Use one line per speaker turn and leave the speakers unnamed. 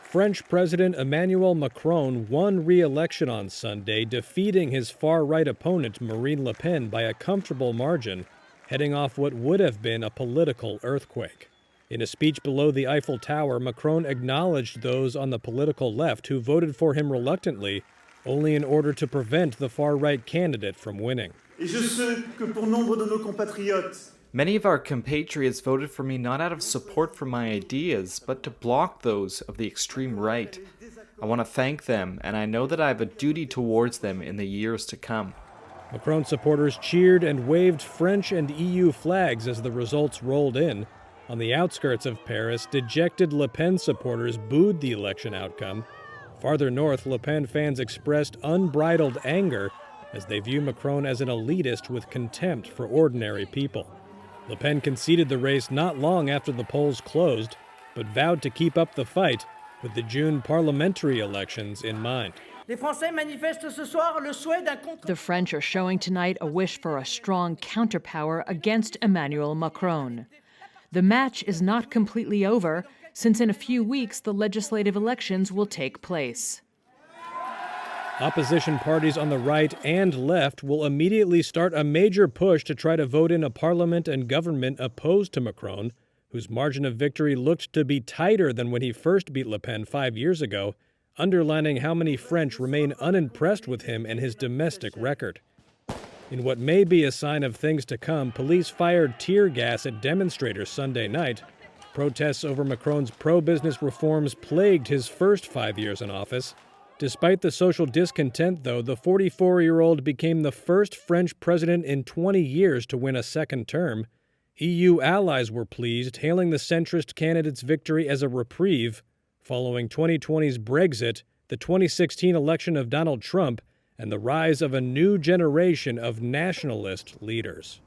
French President Emmanuel Macron won re-election on Sunday, defeating his far-right opponent Marine Le Pen by a comfortable margin, heading off what would have been a political earthquake. In a speech below the Eiffel Tower, Macron acknowledged those on the political left who voted for him reluctantly, only in order to prevent the far-right candidate from winning.
Many of our compatriots voted for me not out of support for my ideas, but to block those of the extreme right. I want to thank them, and I know that I have a duty towards them in the years to come.
Macron supporters cheered and waved French and EU flags as the results rolled in. On the outskirts of Paris, dejected Le Pen supporters booed the election outcome. Farther north, Le Pen fans expressed unbridled anger as they view Macron as an elitist with contempt for ordinary people. Le Pen conceded the race not long after the polls closed, but vowed to keep up the fight with the June parliamentary elections in mind.
The French are showing tonight a wish for a strong counterpower against Emmanuel Macron. The match is not completely over, since in a few weeks the legislative elections will take place.
Opposition parties on the right and left will immediately start a major push to try to vote in a parliament and government opposed to Macron, whose margin of victory looked to be tighter than when he first beat Le Pen 5 years ago, underlining how many French remain unimpressed with him and his domestic record. In what may be a sign of things to come, police fired tear gas at demonstrators Sunday night. Protests over Macron's pro-business reforms plagued his first 5 years in office. Despite the social discontent, though, the 44-year-old became the first French president in 20 years to win a second term. EU allies were pleased, hailing the centrist candidate's victory as a reprieve, following 2020's Brexit, the 2016 election of Donald Trump, and the rise of a new generation of nationalist leaders.